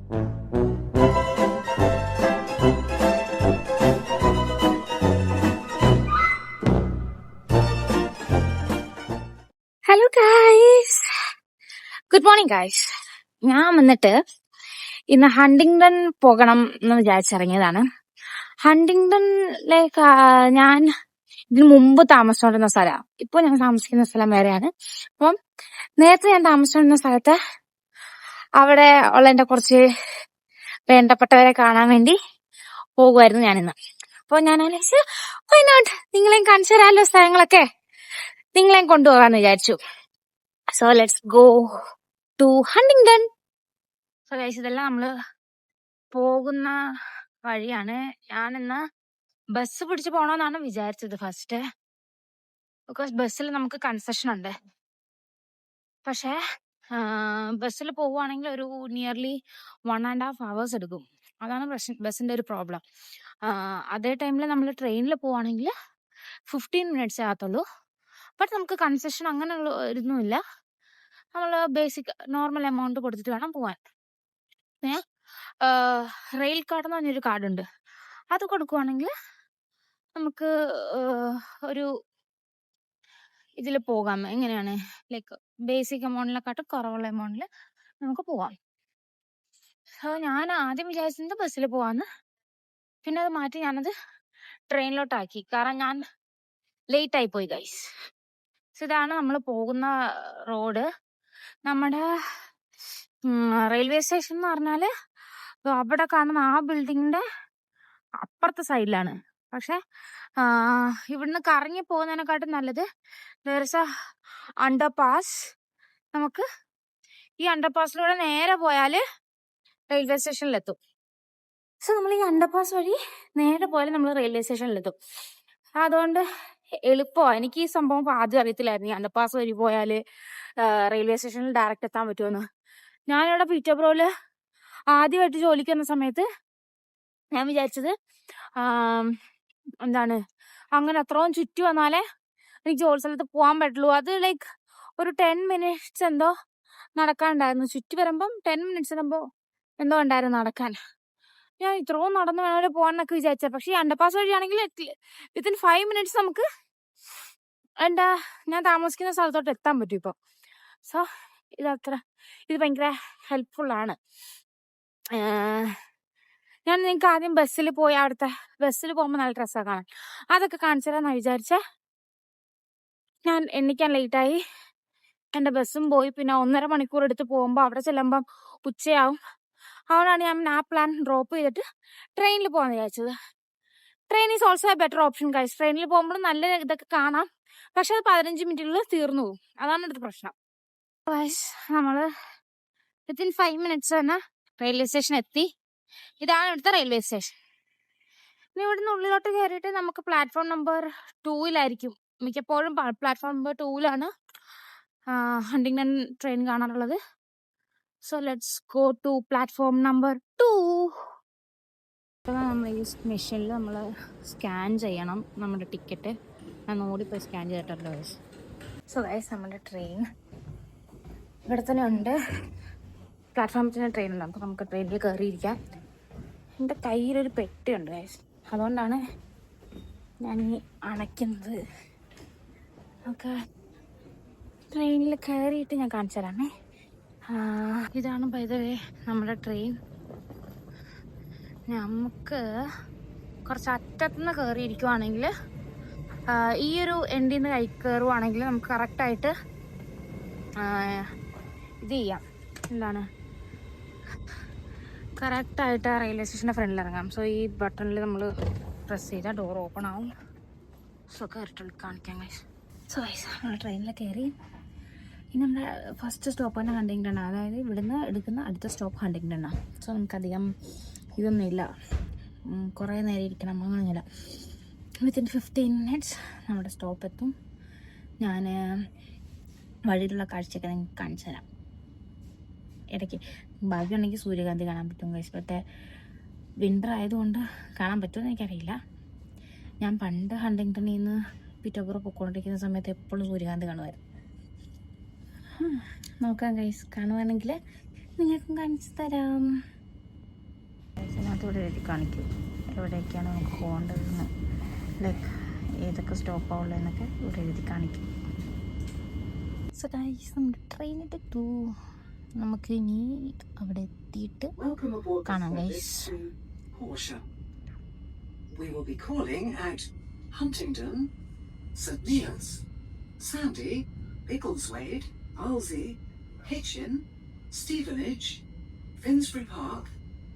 Hello guys, good morning guys. ഞാൻ വന്നിട്ട് ഇന്ന് ഹണ്ടിങ്ടൺ പോകണം എന്ന് വിചാരിച്ചിറങ്ങിയതാണ്. ഹണ്ടിങ്ടണിലേക്ക് ഞാൻ ഇതിനു മുമ്പ് താമസിച്ചുകൊണ്ടിരുന്ന സ്ഥലമാണ്. ഇപ്പോൾ ഞാൻ താമസിക്കുന്ന സ്ഥലം വേറെയാണ്. അപ്പം നേരത്തെ ഞാൻ താമസിച്ചുകൊണ്ടിരുന്ന സ്ഥലത്ത് അവിടെ ഉള്ള എന്റെ കുറച്ച് വേണ്ടപ്പെട്ടവരെ കാണാൻ വേണ്ടി പോകുമായിരുന്നു ഞാനിന്ന്. അപ്പോൾ ഞാൻ ആലോചിച്ച് വൈ നോട്ട്, നിങ്ങളെയും കാണിച്ചു തരാമല്ലോ സ്ഥലങ്ങളൊക്കെ, നിങ്ങളെയും കൊണ്ടുപോകാന്ന് വിചാരിച്ചു. So let's go to Huntington. So guys, ഇതെല്ലാം നമ്മള് പോകുന്ന വഴിയാണ്. ഞാനിന്ന് ബസ് പിടിച്ച് പോണോന്നാണ് വിചാരിച്ചത് ഫസ്റ്റ്, ബിക്കോസ് ബസ്സിൽ നമുക്ക് കൺസെഷൻ ഉണ്ട്. പക്ഷെ ബസ്സിൽ പോവുകയാണെങ്കിൽ ഒരു നിയർലി 1.5 hours എടുക്കും. അതാണ് ബസ്സിന്റെ ഒരു പ്രോബ്ലം. അതേ ടൈമിൽ നമ്മൾ ട്രെയിനിൽ പോവുകയാണെങ്കിൽ 15 minutes ആകത്തുള്ളൂ. ബട്ട് നമുക്ക് കൺസെഷൻ അങ്ങനെയുള്ള ഒന്നുമില്ല. നമ്മൾ ബേസിക് നോർമൽ എമൗണ്ട് കൊടുത്തിട്ട് വേണം പോവാൻ. പിന്നെ റെയിൽ കാർഡ് എന്ന് പറഞ്ഞൊരു കാർഡുണ്ട്, അത് കൊടുക്കുവാണെങ്കിൽ നമുക്ക് ഒരു ഇതിൽ പോകാം. എങ്ങനെയാണ്, ലൈക്ക് ബേസിക് എമൗണ്ടിനെക്കാട്ടും കുറവുള്ള എമൗണ്ടിൽ നമുക്ക് പോവാം. സോ ഞാൻ ആദ്യം വിചാരിച്ചത് ബസ്സിൽ പോവാന്ന്, പിന്നെ അത് മാറ്റി ഞാനത് ട്രെയിനിലോട്ടാക്കി. കാരണം ഞാൻ ലേറ്റ് ആയി പോയി ഗൈസ്. സോ ഇതാണ് നമ്മൾ പോകുന്ന റോഡ്. നമ്മുടെ റെയിൽവേ സ്റ്റേഷൻ എന്ന് പറഞ്ഞാല് അവിടെ കാണുന്ന ആ ബിൽഡിങ്ങിന്റെ അപ്പുറത്തെ സൈഡിലാണ്. പക്ഷെ ഇവിടുന്ന് കറങ്ങി പോകുന്നതിനെക്കാട്ടും നല്ലത് there is a underpass. നമുക്ക് ഈ അണ്ടർപാസിലൂടെ നേരെ പോയാല് റെയിൽവേ സ്റ്റേഷനിലെത്തും. സോ നമ്മൾ ഈ അണ്ടർപാസ് വഴി നേരെ പോയാൽ നമ്മൾ റെയിൽവേ സ്റ്റേഷനിലെത്തും. അതുകൊണ്ട് എളുപ്പമാണ്. എനിക്ക് ഈ സംഭവം ആദ്യം അറിയത്തില്ലായിരുന്നു, ഈ അണ്ടർപാസ് വഴി പോയാല് റെയിൽവേ സ്റ്റേഷനിൽ ഡയറക്റ്റ് എത്താൻ പറ്റുമെന്ന്. ഞാനിവിടെ പീറ്റർബ്രോയില് ആദ്യമായിട്ട് ജോലിക്ക് വന്ന സമയത്ത് ഞാൻ വിചാരിച്ചത് എന്താണ്, അങ്ങനെ അത്രയും ചുറ്റി വന്നാലേ എനിക്ക് ജോലി സ്ഥലത്ത് പോകാൻ പറ്റുള്ളൂ. അത് ലൈക്ക് ഒരു 10 minutes എന്തോ നടക്കാനുണ്ടായിരുന്നു. ചുറ്റി വരുമ്പം 10 minutes എന്തോ ഉണ്ടായിരുന്നു നടക്കാൻ. ഞാൻ ഇത്രയും നടന്നു വേണമല്ലോ പോകാനൊക്കെ വിചാരിച്ചത്. പക്ഷെ ഈ അണ്ടർപാസ് വഴിയാണെങ്കിൽ വിത്തിൻ 5 minutes നമുക്ക് ഞാൻ താമസിക്കുന്ന സ്ഥലത്തോട്ട് എത്താൻ പറ്റും ഇപ്പൊ. സോ ഇത് ഭയങ്കര ഹെൽപ്ഫുൾ ആണ്. ഞാൻ നിങ്ങൾക്ക് ആദ്യം ബസ്സിൽ പോയി അവിടുത്തെ ബസ്സിൽ പോകുമ്പോൾ നല്ല ഡ്രസ്സൊക്കെ കാണാൻ, അതൊക്കെ കാണിച്ചു തരാമെന്നാ വിചാരിച്ചേ. ഞാൻ എണ്ണിക്കാൻ ലേറ്റായി, എൻ്റെ ബസ്സും പോയി. പിന്നെ 1.5 മണിക്കൂർ എടുത്ത് പോകുമ്പോൾ അവിടെ ചെല്ലുമ്പം ഉച്ചയാവും. അതുകൊണ്ടാണ് ഞാൻ ആ പ്ലാൻ ഡ്രോപ്പ് ചെയ്തിട്ട് ട്രെയിനിൽ പോകാൻ വിചാരിച്ചത്. Train is also A better option guys. ട്രെയിനിൽ പോകുമ്പോൾ നല്ല ഇതൊക്കെ കാണാം, പക്ഷെ അത് 15 മിനിറ്റിനുള്ളിൽ തീർന്നു പോകും. അതാണ് ഇവിടുത്തെ പ്രശ്നം. നമ്മള് വിത്തിൻ 5 minutes തന്നെ റെയിൽവേ സ്റ്റേഷൻ എത്തി. ഇതാണ് ഇവിടുത്തെ റെയിൽവേ സ്റ്റേഷൻ. ഇനി ഇവിടുന്ന് ഉള്ളിലോട്ട് കയറിയിട്ട് നമുക്ക് പ്ലാറ്റ്ഫോം നമ്പർ 2 മിക്കപ്പോഴും പ്ലാറ്റ്ഫോം നമ്പർ 2 ഹണ്ടിങ്ടൺ ട്രെയിൻ കാണാറുള്ളത്. So let's go to platform number 2. നമ്മൾ ഈ മെഷീനിൽ നമ്മൾ സ്കാൻ ചെയ്യണം നമ്മുടെ ടിക്കറ്റ്. ഞാൻ ഓടിപ്പോയി സ്കാൻ ചെയ്തിട്ടല്ലോ ഗൈസ്. സോ ഗൈസ്, നമ്മുടെ ട്രെയിൻ ഇവിടെ തന്നെ ഉണ്ട്. പ്ലാറ്റ്ഫോമിൽ തന്നെ ട്രെയിൻ ഉണ്ട്, അപ്പോൾ നമുക്ക് ട്രെയിനിൽ കയറിയിരിക്കാം. എൻ്റെ കയ്യിലൊരു പെട്ടിയുണ്ട് ഗൈസ്, അതുകൊണ്ടാണ് ഞാൻ ഈ അണയ്ക്കുന്നത്. നമുക്ക് ട്രെയിനിൽ കയറിയിട്ട് ഞാൻ കാണിച്ചു തരാമേ. ഇതാണ് ബൈ ദ വേ നമ്മുടെ ട്രെയിൻ. നമുക്ക് കുറച്ച് അറ്റത്തുനിന്ന് കയറിയിരിക്കുവാണെങ്കിൽ, ഈ ഒരു എൻഡിൽ നിന്ന് കയറുവാണെങ്കിൽ നമുക്ക് കറക്റ്റായിട്ട് ഇത് ചെയ്യാം, എന്താണ് കറക്റ്റായിട്ട് റെയിൽവേ സ്റ്റേഷൻ്റെ ഫ്രണ്ടിൽ ഇറങ്ങാം. സോ ഈ ബട്ടണിൽ നമ്മൾ പ്രസ് ചെയ്താൽ ഡോർ ഓപ്പൺ ആവും. സോ കയറിട്ട് കാണിക്കാം ഗൈസ്. സോ ഗൈസ്, നമ്മൾ ട്രെയിനിൽ കയറി. ഇനി നമ്മുടെ ഫസ്റ്റ് സ്റ്റോപ്പ് തന്നെ ഹണ്ടിങ്ടൺ, അതായത് ഇവിടുന്ന് എടുക്കുന്ന അടുത്ത സ്റ്റോപ്പ് ഹണ്ടിങ്ടണാണ്. സോ നമുക്കധികം ഇതൊന്നുമില്ല, കുറേ നേരം ഇരിക്കണം അങ്ങനെയൊന്നുമില്ല. വിത്തിൻ 15 minutes നമ്മുടെ സ്റ്റോപ്പ് എത്തും. ഞാൻ വഴിയിലുള്ള കാഴ്ചയൊക്കെ നിങ്ങൾക്ക് കാണിച്ചു തരാം. ഇടയ്ക്ക് ഭാഗ്യമുണ്ടെങ്കിൽ സൂര്യകാന്തി കാണാൻ പറ്റും ഗൈസ്. പക്ഷേ വിൻ്റർ ആയതുകൊണ്ട് കാണാൻ പറ്റുമെന്ന് എനിക്കറിയില്ല. ഞാൻ പണ്ട് ഹണ്ടിങ്ടണിൽ നിന്ന് പീറ്റർബ്രോ പൊയ്ക്കൊണ്ടിരിക്കുന്ന സമയത്ത് എപ്പോഴും സൂര്യകാന്തി കാണുമായിരുന്നു. നോക്കാം ഗൈസ്, കാണുവാണെങ്കിൽ നിങ്ങൾക്കും കാണിച്ചു തരാം. അതിനകത്ത് ഇവിടെ എഴുതി കാണിക്കും എവിടേക്കാണ് നമുക്ക് പോകേണ്ടതെന്ന്, ലൈക്ക് ഏതൊക്കെ സ്റ്റോപ്പാണ് ഉള്ളതെന്നൊക്കെ ഇവിടെ എഴുതി കാണിക്കും. സോ ഗൈസ് നമ്മുടെ ട്രെയിനെടുത്തു. നമുക്ക് ഇനി അവിടെ എത്തിയിട്ട് കാണാം guys. We will be calling at Huntingdon, St Neots, Sandy, Biggleswade, Halsey, Hitchin, Stevenage, Finsbury Park,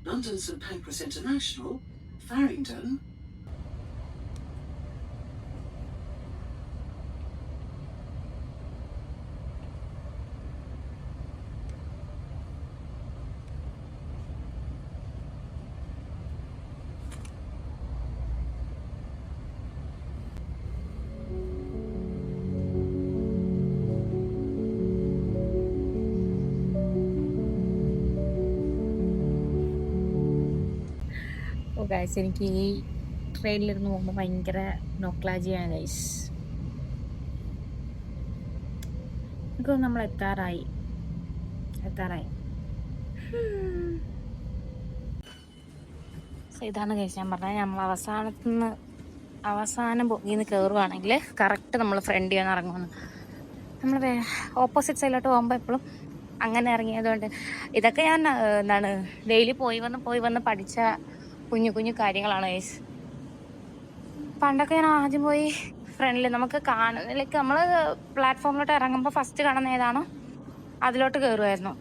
London St Pancras International, Farringdon. Guys എനിക്ക് ഈ ട്രെയിനിലിരുന്ന് പോകുമ്പോൾ ഭയങ്കര നൊക്ലാജിയാണ് ഗൈസ്. എനിക്ക് നമ്മൾ എത്താറായി. ഇതാണ് ഗൈസ് ഞാൻ പറഞ്ഞത്, നമ്മൾ അവസാനം ബോഗിയിൽ നിന്ന് കയറുവാണെങ്കിൽ കറക്റ്റ് നമ്മൾ ഫ്രണ്ട് ചെയ്യാൻ ഇറങ്ങുമെന്ന്. നമ്മൾ ഓപ്പോസിറ്റ് സൈഡിലോട്ട് പോകുമ്പോൾ എപ്പോഴും അങ്ങനെ ഇറങ്ങിയതുകൊണ്ട് ഇതൊക്കെ ഞാൻ ഡെയിലി പോയി വന്ന് പഠിച്ച കുഞ്ഞു കാര്യങ്ങളാണ് ഗൈസ്. പണ്ടൊക്കെ ഞാൻ ആദ്യം പോയി ഫ്രണ്ടിൽ നമുക്ക് ലൈക്ക് നമ്മൾ പ്ലാറ്റ്ഫോമിലോട്ട് ഇറങ്ങുമ്പോൾ ഫസ്റ്റ് കാണുന്ന ഏതാണോ അതിലോട്ട് കയറുമായിരുന്നു.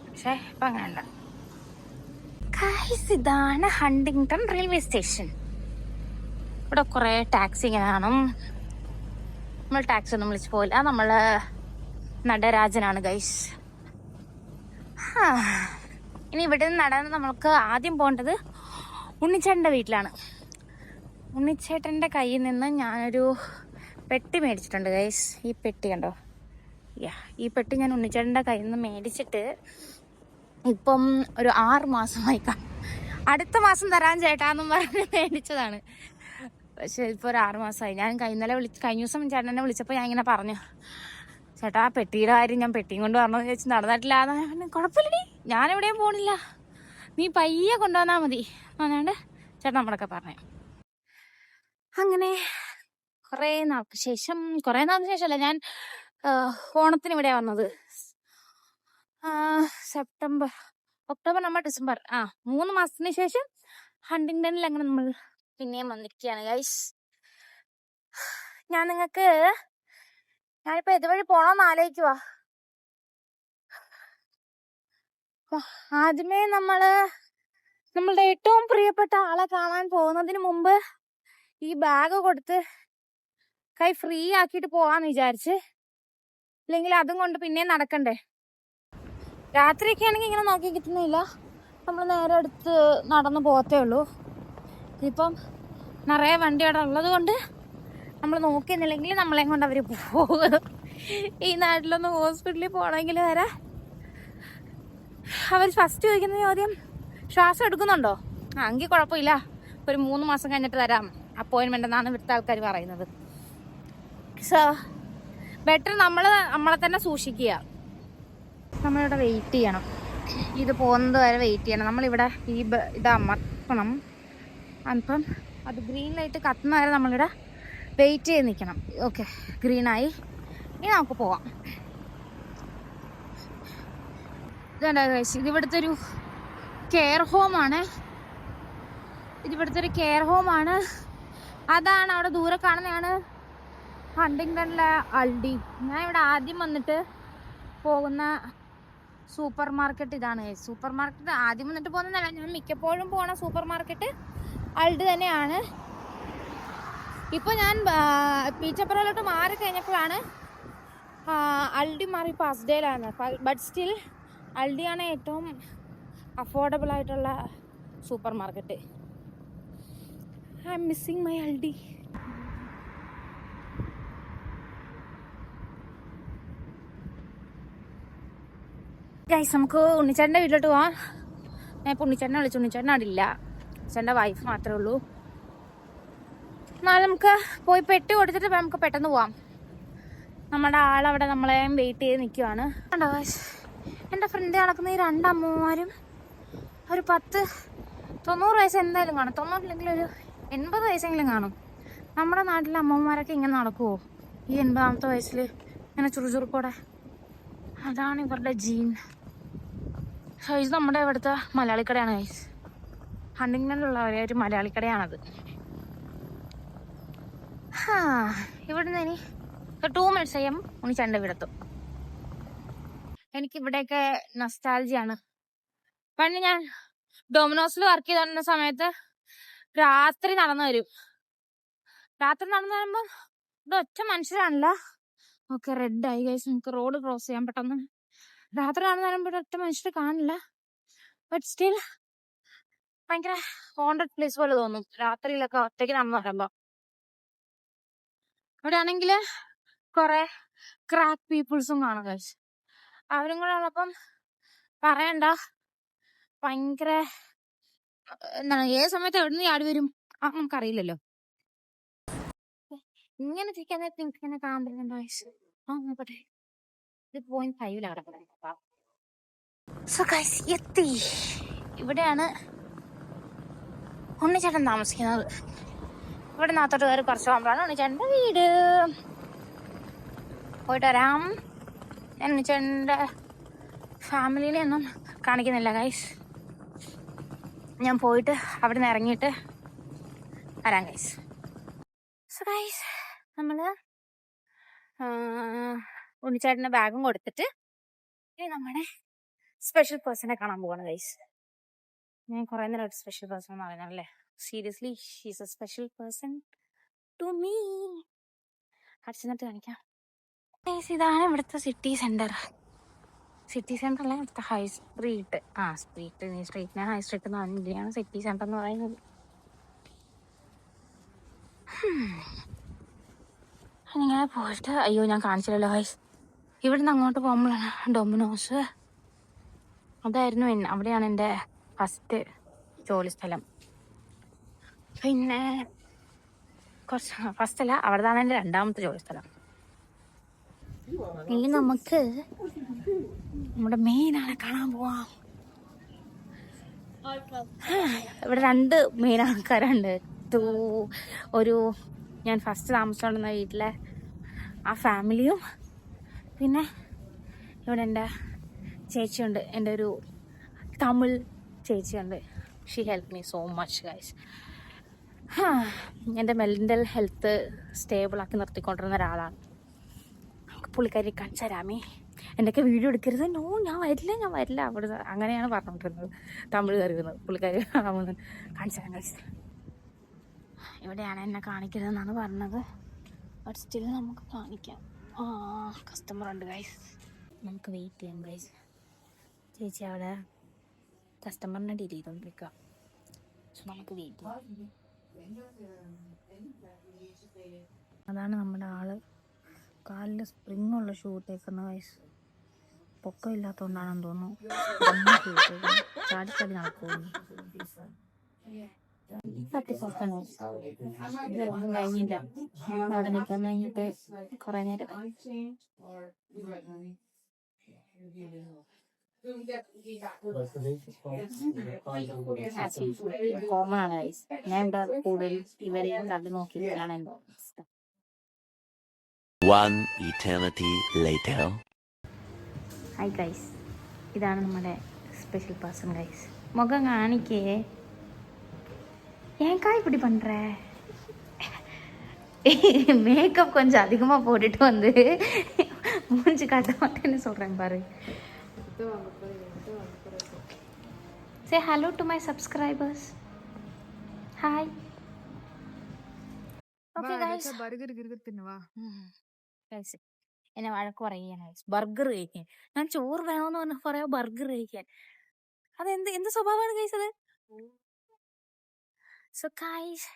പക്ഷേ ഇപ്പം അങ്ങനെയല്ല ഗൈസ്. ഇതാണ് ഹണ്ടിങ്ടൺ റെയിൽവേ സ്റ്റേഷൻ. ഇവിടെ കുറേ ടാക്സി ഇങ്ങനെ കാണും. നമ്മൾ ടാക്സി ഒന്നും വിളിച്ച് പോയില്ല, നമ്മൾ നടരാജനാണ് ഗൈസ്. ഇനി ഇവിടെ നിന്ന് നടന്ന് നമ്മൾക്ക് ആദ്യം പോകേണ്ടത് ഉണ്ണിച്ചേട്ടൻ്റെ വീട്ടിലാണ്. ഉണ്ണിച്ചേട്ടൻ്റെ കയ്യിൽ നിന്ന് ഞാനൊരു പെട്ടി മേടിച്ചിട്ടുണ്ട് ഗൈസ്. ഈ പെട്ടി കണ്ടോ? ഈ പെട്ടി ഞാൻ ഉണ്ണിച്ചേട്ടൻ്റെ കയ്യിൽ നിന്ന് മേടിച്ചിട്ട് ഇപ്പം ഒരു 6 മാസമായി. അടുത്ത മാസം തരാൻ ചേട്ടാന്നും പറഞ്ഞ് മേടിച്ചതാണ്. പക്ഷെ ഇപ്പോൾ ഒരു 6 മാസമായി. ഞാൻ കഴിഞ്ഞ ദിവസം ചേട്ടനെ വിളിച്ചപ്പോൾ ഞാൻ ഇങ്ങനെ പറഞ്ഞു, ചേട്ടാ പെട്ടിയുടെ കാര്യം ഞാൻ പെട്ടിയും കൊണ്ട് വരണമെന്ന് ചോദിച്ചു നടന്നിട്ടില്ല. കുഴപ്പമില്ലടി, ഞാനെവിടെയും പോണില്ല, നീ പയ്യെ കൊണ്ടുവന്നാൽ മതി എന്നാണ്ട് ചേട്ടൻ നമ്മളൊക്കെ പറഞ്ഞു. അങ്ങനെ കുറേ നാൾക്ക് ശേഷമല്ല, ഞാൻ ഓണത്തിന് ഇവിടെ വന്നത്. ഒക്ടോബർ നവംബർ ഡിസംബർ 3 മാസത്തിന് ശേഷം ഹണ്ടിങ്ടണിൽ അങ്ങനെ നമ്മൾ പിന്നെയും വന്നിരിക്കുകയാണ് ഗൈസ്. ഞാനിപ്പോ ഇതുവഴി പോണോന്ന് ആലോചിക്കുവാ. ആദ്യമേ നമ്മളുടെ ഏറ്റവും പ്രിയപ്പെട്ട ആളെ കാണാൻ പോകുന്നതിന് മുമ്പ് ഈ ബാഗ് കൊടുത്ത് കൈ ഫ്രീ ആക്കിയിട്ട് പോവാന്ന് വിചാരിച്ച്, ഇല്ലെങ്കിൽ അതും കൊണ്ട് പിന്നെ നടക്കണ്ടേ. രാത്രിയൊക്കെ ആണെങ്കിൽ ഇങ്ങനെ നോക്കി കിട്ടുന്നില്ല, നമ്മൾ നേരെ അടുത്ത് നടന്നു പോകത്തേ ഉള്ളൂ. ഇപ്പം നിറയെ വണ്ടി അവിടെ ഉള്ളത് കൊണ്ട് നമ്മൾ നോക്കിയെന്നില്ലെങ്കിൽ നമ്മളെയും കൊണ്ട് അവർ പോകും. ഈ നാട്ടിലൊന്ന് ഹോസ്പിറ്റലിൽ പോകണമെങ്കിൽ വരെ അവർ ഫസ്റ്റ് ചോദിക്കുന്ന ചോദ്യം, ശ്വാസം എടുക്കുന്നുണ്ടോ? എങ്കിൽ കുഴപ്പമില്ല, ഒരു 3 മാസം കഴിഞ്ഞിട്ട് തരാം അപ്പോയിൻമെൻ്റ് എന്നാണ് ഇവിടുത്തെ ആൾക്കാർ പറയുന്നത്. സോ ബെറ്റർ നമ്മളെ തന്നെ സൂക്ഷിക്കുക. നമ്മളിവിടെ വെയിറ്റ് ചെയ്യണം, ഇത് പോകുന്നത് വരെ വെയിറ്റ് ചെയ്യണം. നമ്മളിവിടെ ഇത് അമർത്തണം. അപ്പം അത് ഗ്രീൻ ലൈറ്റ് കത്തുന്ന വരെ നമ്മളിവിടെ വെയിറ്റ് ചെയ്ത് നിൽക്കണം. ഓക്കെ, ഗ്രീനായി, ഇനി നമുക്ക് പോവാം. ഇതുണ്ടാ കഴിച്ച് ഇതിവിടുത്തെ ഒരു കെയർ ഹോമാണ്. അതാണ് അവിടെ ദൂരെ കാണുന്നതാണ് ഹണ്ടിങ്ടണിലെ അൽഡി. ഞാൻ ഇവിടെ ആദ്യം വന്നിട്ട് പോകുന്ന സൂപ്പർ മാർക്കറ്റ് ഇതാണ്. സൂപ്പർ മാർക്കറ്റ് ആദ്യം വന്നിട്ട് പോകുന്നതല്ല, ഞാൻ മിക്കപ്പോഴും പോണ സൂപ്പർ മാർക്കറ്റ് അൽഡി തന്നെയാണ്. ഇപ്പോൾ ഞാൻ പീച്ചപ്പുറയിലോട്ട് മാറി കഴിഞ്ഞപ്പോഴാണ് അൽഡി മാറി പാസ്ഡേയിലാണ്. ബട്ട് സ്റ്റിൽ അൽഡിയാണ് ഏറ്റവും അഫോർഡബിൾ ആയിട്ടുള്ള super market. I am missing my Aldi. Guys, നമുക്ക് ഉണ്ണിച്ചേട്ടൻ്റെ വീട്ടിലോട്ട് പോവാം. ഞാൻ ഇപ്പോൾ ഉണ്ണിച്ചേട്ടനെ വിളിച്ചു, ഉണ്ണിച്ചേട്ടൻ അവിടെ ഇല്ല, ഉണ്ണിച്ചേട്ടൻ്റെ വൈഫ് മാത്രമേ ഉള്ളൂ. എന്നാലും നമുക്ക് പോയി പെട്ടി കൊടുത്തിട്ട് നമുക്ക് പെട്ടെന്ന് പോവാം. നമ്മുടെ ആളവിടെ നമ്മളെ വെയിറ്റ് ചെയ്ത് നിൽക്കുവാണ്. കണ്ടോ ഗൈസ്, എൻ്റെ ഫ്രണ്ട് നടക്കുന്ന ഈ 2 അമ്മമാരും ഒരു 90 വയസ്സ് എന്തായാലും കാണും. 90 ഇല്ലെങ്കിൽ ഒരു 80 വയസ്സെങ്കിലും കാണും. നമ്മുടെ നാട്ടിലെ അമ്മമാരൊക്കെ ഇങ്ങനെ നടക്കുമോ ഈ 80ാമത്തെ വയസ്സിൽ ഇങ്ങനെ ചുറുചുറുക്കോടെ? അതാണ് ഇവരുടെ ജീൻ. ഇത് നമ്മുടെ ഇവിടുത്തെ മലയാളിക്കടയാണ് ഗൈസ്. ഹണ്ടിങ്ടണിലുള്ള ഒരു മലയാളിക്കടയാണത്. ഇവിടുന്ന് ഇനി 2 മിനിറ്റ്സ് കഴിയും ഉണ്ണിച്ചാൻ്റെ വീടെത്തും. എനിക്കിവിടെയൊക്കെ നൊസ്റ്റാൾജിയാണ്. പണ്ട് ഞാൻ ഡൊമിനോസിൽ വർക്ക് ചെയ്തുകൊണ്ടിരുന്ന സമയത്ത് രാത്രി നടന്നു വരുമ്പോൾ ഇവിടെ ഒറ്റ മനുഷ്യരാണല്ല. ഓക്കെ, റെഡ് ആയി ഗൈസ്. നമുക്ക് റോഡ് ക്രോസ് ചെയ്യാൻ പെട്ടെന്ന്. രാത്രി നടന്നു വരുമ്പോൾ ഇവിടെ ഒറ്റ മനുഷ്യർ കാണില്ല. ബട്ട് സ്റ്റിൽ ഭയങ്കര ഹോണ്ടഡ് പ്ലേസ് പോലെ തോന്നും രാത്രിയിലൊക്കെ ഒറ്റയ്ക്ക് നടന്നു വരുമ്പോ. ഇവിടെ ആണെങ്കിൽ കുറെ ക്രാക്ക് പീപ്പിൾസും കാണും ഗൈസ്. അവരും കൂടെ ഉള്ളപ്പം പറയണ്ട, ഭയങ്കര എന്താണ്, ഏത് സമയത്ത് എവിടെ നിന്ന് ചാടി വരും നമുക്കറിയില്ലല്ലോ. ഇങ്ങനെ ചിരിക്കാൻ നേരത്ത് നിങ്ങൾക്ക് ഇങ്ങനെ കാണാൻ പറ്റുന്നുണ്ടോ ഗൈസ്? നോക്കട്ടെ, ഇത് 0.5 കിടക്കുന്നത്. സോ ഗൈസ്, എത്തി. ഇവിടെയാണ് ഉണ്ണിച്ചേട്ടൻ താമസിക്കുന്നത്. ഇവിടെ നാത്തോട്ട് കയറി കുറച്ച് പോകുമ്പോഴാണ് ഉണ്ണിച്ചേട്ടൻ്റെ വീട്. പോയിട്ട് വരാം. ഞാൻ ഉണ്ണിച്ചേട്ടൻ്റെ ഫാമിലിനെ ഒന്നും കാണിക്കുന്നില്ല ഗൈസ്. ഞാൻ പോയിട്ട് അവിടെ നിന്ന് ഇറങ്ങിയിട്ട് വരാം ഗൈസ്. സോ ഗൈസ്, നമ്മള് ഉണ്ണിച്ചേട്ടൻ്റെ ബാഗും കൊടുത്തിട്ട് ഇനി നമ്മുടെ സ്പെഷ്യൽ പേഴ്സണെ കാണാൻ പോവാണ് ഗൈസ്. ഞാൻ കുറെ നേരം ഒരു സ്പെഷ്യൽ പേഴ്സൺ എന്ന് പറയുന്നല്ലേ. Seriously, she's a special person to me. അടിച്ചിട്ട് കാണിക്കാം ഗൈസ്. ഇതാണ് ഇവിടുത്തെ സിറ്റി സെന്റർ. സിറ്റി സെന്റർ അല്ല, ഇവിടുത്തെ ഹൈ സ്ട്രീറ്റ്. സ്ട്രീറ്റിനെ ഹൈ സ്ട്രീറ്റ് എന്ന് പറഞ്ഞാണ് സിറ്റി സെന്റർ എന്ന് പറയുന്നത്. ഇങ്ങനെ പോയിട്ട്, അയ്യോ ഞാൻ കാണിച്ചില്ലല്ലോ ഗൈസ്. ഇവിടുന്ന് അങ്ങോട്ട് പോകുമ്പോഴാണ് ഡൊമിനോസ്. അതായിരുന്നു അവിടെയാണ് എൻ്റെ ഫസ്റ്റ് ജോലി സ്ഥലം. പിന്നെ ഫസ്റ്റ് അല്ല, അവിടെതാണ് എൻ്റെ 2ാമത്തെ ജോലി സ്ഥലം. ഇനി നമുക്ക് നമ്മുടെ മെയിൻ ആളെ കാണാൻ പോവാം. ഇവിടെ 2 മെയിൻ ആൾക്കാരുണ്ട്. ഒരു ഞാൻ ഫസ്റ്റ് താമസിച്ചുകൊണ്ടിരുന്ന വീട്ടിലെ ആ ഫാമിലിയും, പിന്നെ ഇവിടെ എൻ്റെ ചേച്ചിയുണ്ട്, എൻ്റെ ഒരു തമിഴ് ചേച്ചിയുണ്ട്. She help me so much guys. എൻ്റെ മെൻ്റൽ ഹെൽത്ത് സ്റ്റേബിളാക്കി നിർത്തിക്കൊണ്ടിരുന്ന ഒരാളാണ്. പുള്ളിക്കാരി കാണിച്ചു തരാമേ, എൻ്റെയൊക്കെ വീഡിയോ എടുക്കരുത്. നോ, ഞാൻ വരില്ല അവിടെ. അങ്ങനെയാണ് പറഞ്ഞുകൊണ്ടിരുന്നത് തമിഴ് കയറുന്നത്. പുള്ളിക്കാരി കാണിച്ചു തരാം ഗൈസ്. ഇവിടെയാണ് എന്നെ കാണിക്കരുതെന്നാണ് പറഞ്ഞത്. ബട്ട് സ്റ്റിൽ നമുക്ക് കാണിക്കാം. കസ്റ്റമർ ഉണ്ട് ഗൈസ്, നമുക്ക് വെയിറ്റ് ചെയ്യാം ഗൈസ്. ചേച്ചി അവിടെ കസ്റ്റമറിനെ ഡീൽ ചെയ്തുകൊണ്ടിരിക്കുക. സോ നമുക്ക് വെയിറ്റ് ചെയ്യാം. അതാണ് നമ്മുടെ ആള്. കാലിൽ സ്പ്രിങ്ങുള്ള ഷൂ ഇട്ടേക്കുന്ന ഗൈസ്. പൊക്കം ഇല്ലാത്തതുകൊണ്ടാണെന്ന് തോന്നുന്നു. ചാടി നടക്കുമോ? കഴിഞ്ഞില്ല, അവിടെ നിൽക്കാൻ കഴിഞ്ഞിട്ട് കുറെ നേരം. കോമൺ ആണ് ഗൈസ്. ഞാൻ ഇവിടെ കൂടുതൽ ഇവരെയും കണ്ടു നോക്കിയിട്ടാണ് എൻ്റെ ഇഷ്ടം. One eternity later. Hi guys, ഇതാണ് നമ്മുടെ സ്പെഷ്യൽ പേഴ്സൺ ഗൈസ്. മുഖം കാണിക്കേ, ஏன் இப்படி பண்ற? மேக்கப் கொஞ்சம் அதிகமா போட்டுட்டு வந்து மூஞ்சி காட்ட மாட்டேன்னு சொல்றேன் பாரு. Say hello to my subscribers. Hi. Okay guys. Burger തിന്നുവാ ഗൈസ്, എന്നെ വഴക്ക് പറയുകയാണ് ഗൈസ്. ബർഗർ കഴിക്കാൻ ഞാൻ ചോറ് വേണമെന്ന് പറഞ്ഞ പറയാ ബർഗർ കഴിക്കാൻ. എന്ത് സ്വഭാവമാണ് ഗൈസ് അത്? സോ ഗൈസ്,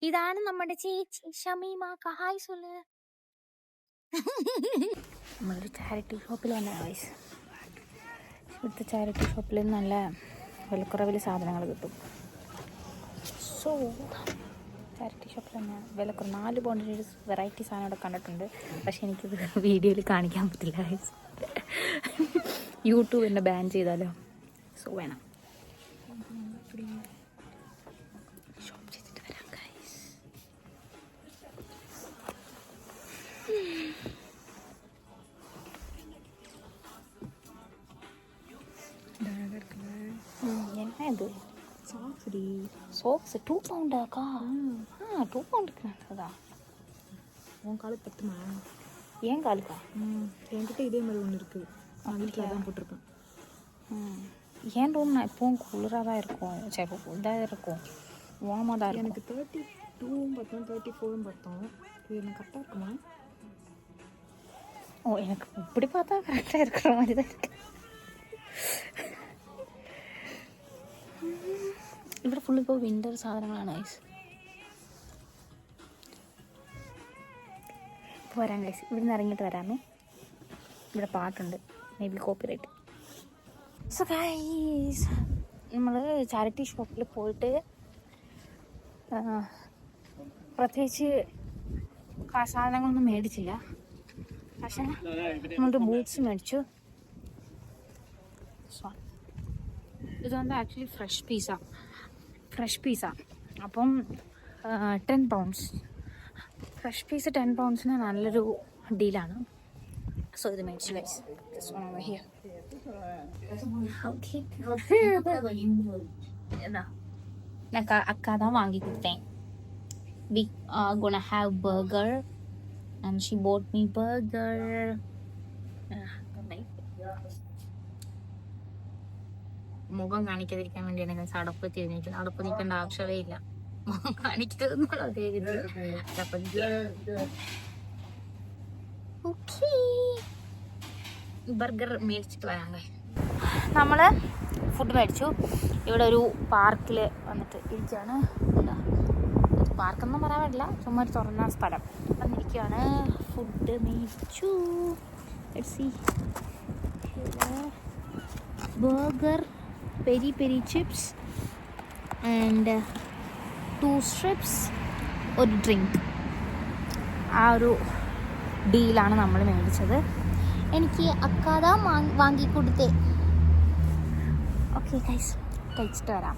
ഇതാണ് നമ്മുടെ ചേച്ചി ഷമീമ. ഹായ് സൊല്ല്. നമ്മളൊരു ചാരിറ്റി ഷോപ്പിൽ വന്ന ഗൈസ്. ഇവിടുത്തെ ചാരിറ്റി ഷോപ്പിൽ നല്ല വിലക്കുറവിൽ സാധനങ്ങൾ കിട്ടും. സോ ചാരിറ്റി ഷോപ്പിൽ തന്നെ വിലക്കുറവ് 4 പോണ്ടിൻ്റെ ഒരു വെറൈറ്റി സാധനം ഇവിടെ കണ്ടിട്ടുണ്ട്. പക്ഷെ എനിക്കിത് വീഡിയോയിൽ കാണിക്കാൻ പറ്റില്ല ഗൈസ്. യൂട്യൂബ് എന്നെ ബാൻ ചെയ്താലോ. സോ വേണം ഷോപ്പ് ചെയ്തിട്ട് വരാം ഗൈസ്. என்ன இது சோக்ஸ் 2 பவுண்டாக்கா? 2 பவுண்டுக்கு நல்லதா? உன் காலுக்கு பத்துமா? ஏன் காலுக்கா? என்கிட்ட இதே மாதிரி ஒன்று இருக்குது. நான் வீட்டில் தான் போட்டிருக்கேன். ஏன் ரூம் நான் எப்பவும் குளிராக தான் இருக்கும், சரி இதாக இருக்கும், வார்மாக தான் இருக்கும். எனக்கு 32 பார்த்தோம், 34 பார்த்தோம். இது எனக்கு கரெக்டாக இருக்குமா? ஓ, எனக்கு இப்படி பார்த்தா கரெக்டாக இருக்கிற மாதிரி தான் இருக்கு. ഇവിടെ ഫുൾ ഇപ്പോൾ വിൻ്റർ സാധനങ്ങളാണ് ഗൈസ്. ഇപ്പോൾ വരാം ഗൈസ്, ഇവിടെ നിന്ന് ഇറങ്ങിയിട്ട് വരാമേ. ഇവിടെ പാട്ടുണ്ട്, may be copyright. So guys, നമ്മൾ ചാരിറ്റി ഷോപ്പിൽ പോയിട്ട് പ്രത്യേകിച്ച് സാധനങ്ങളൊന്നും മേടിച്ചില്ല. പക്ഷേ നമ്മളൊരു ബൂട്ട്സ് മേടിച്ചു. ഇത് വന്ന് ആക്ച്വലി ഫ്രഷ് പീസ. അപ്പം 10 പൗണ്ട്സ് ഫ്രഷ് പീസ്. 10 പൗണ്ട്സിന് നല്ലൊരു ഡീലാണ്. സോ ഇത് മേടിച്ചു ഗൈസ്. അക്ക தான் வாங்கി கொடுத்தேன். We are gonna have burger and she bought me burger. മുഖം കാണിക്കാതിരിക്കാൻ വേണ്ടിയാണ് ഞാൻ അടപ്പ് തിരിഞ്ഞിരിക്കുന്നത്. അടപ്പ് നിൽക്കേണ്ട ആവശ്യമേ ഇല്ല, മുഖം കാണിക്കരുതെന്നുള്ള ബർഗർ മേടിച്ചിട്ട് വരാം. നമ്മൾ ഫുഡ് മേടിച്ചു. ഇവിടെ ഒരു പാർക്കിൽ വന്നിട്ട് ഇരിക്കുകയാണ്. പാർക്കൊന്നും പറയാൻ പറ്റില്ല, ചുമ്മാ ഒരു തുറന്ന സ്ഥലം വന്നിരിക്കുകയാണ്. ഫുഡ് മേടിച്ചു. Burger, peri peri chips and 2 strips, ഒരു ഡ്രിങ്ക്. ആ ഒരു ഡീലാണ് നമ്മൾ മേടിച്ചത്. എനിക്ക് അക്കാത വാങ്ങിക്കൊടുത്തേ. ഓക്കെ ഗൈസ്, കഴിച്ചിട്ട് വരാം.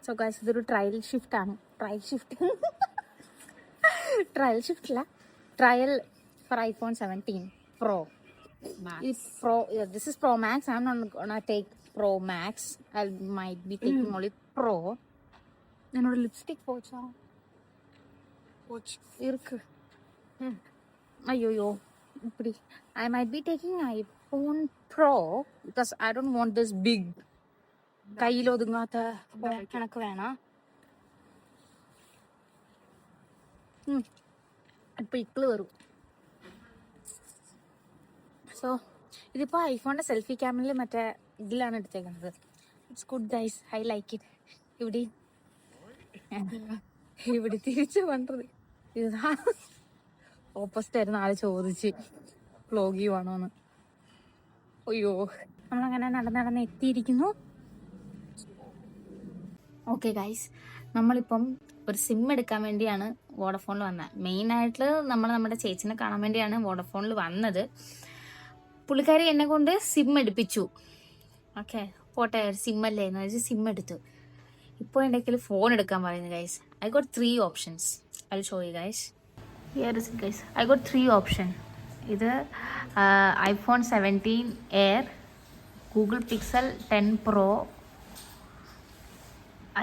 സോ ഗൈസ്, ഇതൊരു ട്രയൽ ഷിഫ്റ്റാണ്. ട്രയൽ ഷിഫ്റ്റല്ല, trial for iPhone 17 Pro. This is Pro Max. I'm not gonna take Pro Max. I might be taking only Pro. என்னோட லிப்ஸ்டிக் போச்சு இருக்கு. ஐயோ இப்படி. I might be taking iPhone Pro because I don't want this big കയ്യിൽ ഒതുങ്ങാത്ത കണക്ക് വേണം. ഇപ്പൊ ഇക്കിള് വരും. സോ ഇതിപ്പോൾ ഐഫോണിൻ്റെ സെൽഫി ക്യാമറയിൽ മറ്റേ ഇതിലാണ് എടുത്തേക്കുന്നത്. It's good guys, I like it. ഇവിടെ തിരിച്ച് പണ്ടത് ഇതാ ഓപ്പോസിറ്റ് ആയിരുന്നു. ആള് ചോദിച്ച് വ്ലോഗ് ചെയ്യുവാണോന്ന്. അയ്യോ, നമ്മളങ്ങനെ നടന്ന് എത്തിയിരിക്കുന്നു. ഓക്കെ ഗൈസ്, നമ്മളിപ്പം ഒരു സിം എടുക്കാൻ വേണ്ടിയാണ് വോഡഫോണിൽ വന്നത്. മെയിനായിട്ട് നമ്മുടെ ചേച്ചിനെ കാണാൻ വേണ്ടിയാണ് വോഡഫോണിൽ വന്നത്. പുള്ളിക്കാരി എന്നെ കൊണ്ട് സിം എടുപ്പിച്ചു. ഓക്കെ, പോട്ടെ, സിമ്മല്ലേ എന്ന് വെച്ച് സിം എടുത്തു. ഇപ്പോൾ എൻ്റെ കയ്യിൽ ഫോൺ എടുക്കാൻ പറയുന്നു guys. I got 3 options. I show you guys. Here is guys, I got 3 option. ഇത് iPhone 17 Air, Google Pixel 10 Pro,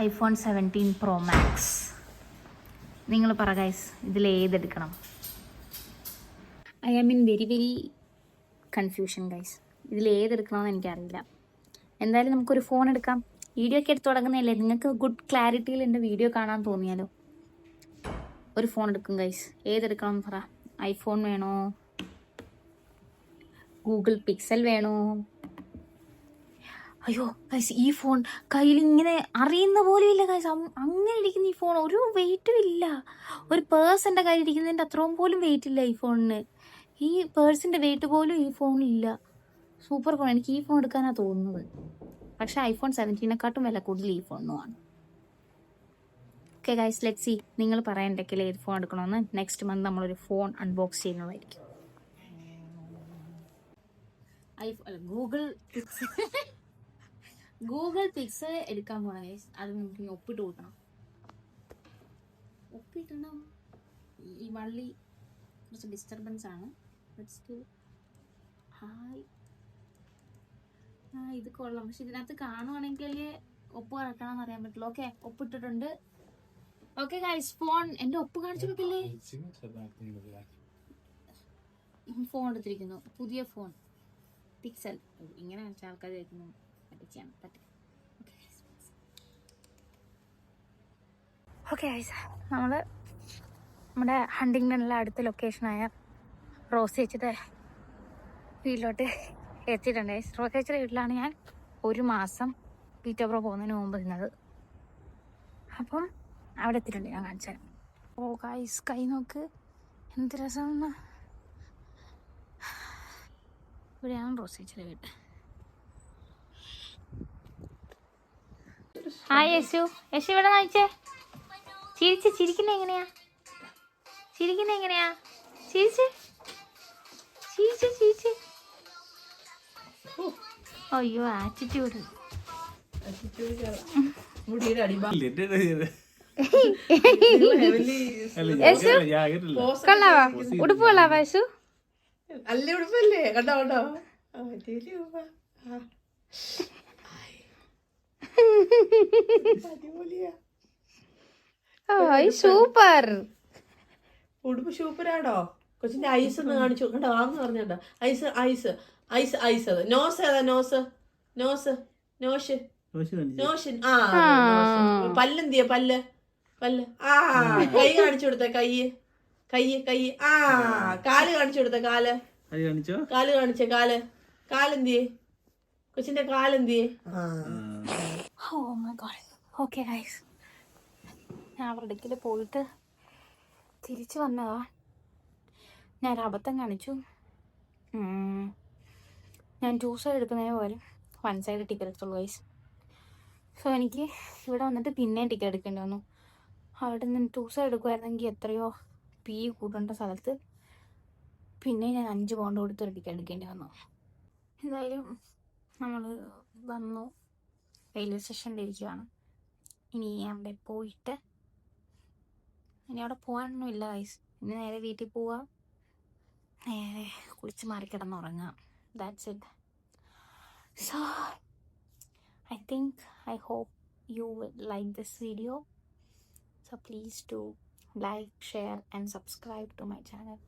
iPhone 17 Pro Max. നിങ്ങൾ പറ ഗൈസ്, ഇതിൽ ഏതെടുക്കണം? I am in very confusion guys. ഇതിൽ ഏതെടുക്കണമെന്ന് എനിക്കറിയില്ല. എന്തായാലും നമുക്കൊരു ഫോൺ എടുക്കാം. വീഡിയോ ഒക്കെ എടുത്ത് തുടങ്ങുന്നതല്ലേ, നിങ്ങൾക്ക് ഗുഡ് ക്ലാരിറ്റിയിൽ എൻ്റെ വീഡിയോ കാണാൻ തോന്നിയാലോ. ഒരു ഫോൺ എടുക്കും ഗൈസ്. ഏതെടുക്കണം പറ. ഐഫോൺ വേണോ, ഗൂഗിൾ പിക്സൽ വേണോ? അയ്യോ ഗൈസ്, ഈ ഫോൺ കയ്യിൽ ഇങ്ങനെ അറിയുന്ന പോലും ഇല്ല ഗൈസ്. അങ്ങനെ ഇരിക്കുന്ന ഈ ഫോൺ ഒരു വെയിറ്റും ഇല്ല. ഒരു പേഴ്സൻ്റെ കയ്യിൽ ഇരിക്കുന്നതിൻ്റെ അത്രയും പോലും വെയിറ്റ് ഇല്ല ഈ ഫോണിന്. ഈ പേഴ്സിൻ്റെ വെയിറ്റ് പോലും ഈ ഫോണിലില്ല. Super phone. എനിക്ക് ഈ ഫോൺ എടുക്കാനാണ് തോന്നുന്നത്. പക്ഷേ iPhone 17 വില കൂടുതൽ ഈ ഫോണിനുമാണ്. Okay guys, let see. നിങ്ങൾ പറയണ്ടെങ്കിൽ ഏത് ഫോൺ എടുക്കണമെന്ന്. നെക്സ്റ്റ് മന്ത് നമ്മളൊരു ഫോൺ അൺബോക്സ് ചെയ്യുന്നതായിരിക്കും. ഗൂഗിൾ പിക്സ് എടുക്കാൻ പോണം ഗൈസ്. അത് നമുക്ക് ഒപ്പിട്ട് കൊടുക്കണം. ഒപ്പിട്ടണം. ഈ വള്ളി കുറച്ച് ഡിസ്റ്റർബൻസ് ആണ്. ഹായ്. ഇത് കൊള്ളാം. പക്ഷെ ഇതിനകത്ത് കാണുവാണെങ്കിൽ ഒപ്പ് കറക്റ്റാണെന്ന് അറിയാൻ പറ്റുള്ളൂ. ഓക്കെ, ഒപ്പിട്ടിട്ടുണ്ട്. ഓക്കെ ഗൈസ്, ഫോൺ എന്റെ ഒപ്പ് കാണിച്ചു കൊടുക്കില്ലേ? ഫോൺ എടുത്തിരിക്കുന്നു, പുതിയ ഫോൺ പിക്സൽ. ഇങ്ങനെ കാണിച്ച ആൾക്കാർ കേൾക്കുന്നു. ഓക്കെ ഗൈസ്, നമ്മള് നമ്മുടെ ഹണ്ടിങ്ടണിലെ അടുത്ത ലൊക്കേഷനായ റോസ് ചേച്ചിയുടെ വീട്ടിലോട്ട് എത്തിയിട്ടുണ്ട്. റോസ് ചേച്ചിയുടെ വീട്ടിലാണ് ഞാൻ 1 മാസം പീറ്റർബ്രോ പോകുന്നതിന് മുമ്പ് നിന്നത്. അപ്പം അവിടെ എത്തിയിട്ടുണ്ട്, ഞാൻ കാണിച്ചാൽ. ഓ ഗൈസ്, കൈ നോക്ക് എന്ത് രസം. ഇവിടെയാണ് റോസ് ചേച്ചിയുടെ വീട്. ഹായ് യേശു. യേശു ഇവിടെ നോക്കിച്ചേ. ചിരിക്കുന്ന എങ്ങനെയാ? ചിരിച്ച്. അയ്യോ, ആറ്റിറ്റ്യൂഡ്. കൊള്ളാവാ? ഉടുപ്പ് കൊള്ളാവാ യേശു? നല്ല ഉടുപ്പല്ലേ? കണ്ടോ കണ്ടോ? സൂപ്പർ ഉടുപ്പ് സൂപ്പറാണോ? കൊച്ചിന്റെ ഐസ് ഒന്ന് കാണിച്ചു. കണ്ടോ? ആന്ന് പറഞ്ഞോ? Eyes eyes eyes eyes. അത് നോസ് ഏതാ? നോസ് നോസ് നോഷ് നോഷൻ. ആ പല്ലെന്തിയ? പല്ല് പല്ല്. ആ കൈ കാണിച്ചു കൊടുത്ത. കൈ കൈ കൈ. ആ കാല് കാണിച്ചു കൊടുത്ത. കാല് കാല് കാണിച്ച. കാല് കാലെന്തിയേ? കൊച്ചിന്റെ കാലെന്തിയേ? Oh my god. Okay guys, ഞാൻ അവരുടെ അടുക്കൽ പോയിട്ട് തിരിച്ചു വന്നതാ. ഞാൻ അബദ്ധം കാണിച്ചു. ഞാൻ 2 സൈഡ് എടുക്കുന്നതിന് പോലെ 1 സൈഡ് ടിക്കറ്റ് എടുത്തുള്ളൂ ഗൈസ്. സോ എനിക്ക് ഇവിടെ വന്നിട്ട് പിന്നെയും ടിക്കറ്റ് എടുക്കേണ്ടി വന്നു. അവിടെ നിന്ന് 2 സൈഡ് എടുക്കുമായിരുന്നെങ്കിൽ എത്രയോ പി കൂട്ടേണ്ട സ്ഥലത്ത് പിന്നെ ഞാൻ 5 പൗണ്ട് കൊടുത്തൊരു ടിക്കറ്റ് എടുക്കേണ്ടി വന്നു. എന്തായാലും നമ്മൾ വന്നു, റെയിൽവേ സ്റ്റേഷനിലിരിക്കുകയാണ്. ഇനി അവിടെ പോയിട്ട് ഇനി അവിടെ പോകാനൊന്നും ഇല്ല ഗൈസ്. ഇനി നേരെ വീട്ടിൽ പോവുക, നേരെ കുളിച്ച് മാറി കിടന്നുറങ്ങാം. That's it. So I hope you will like this video. So please do like, share and subscribe to my channel.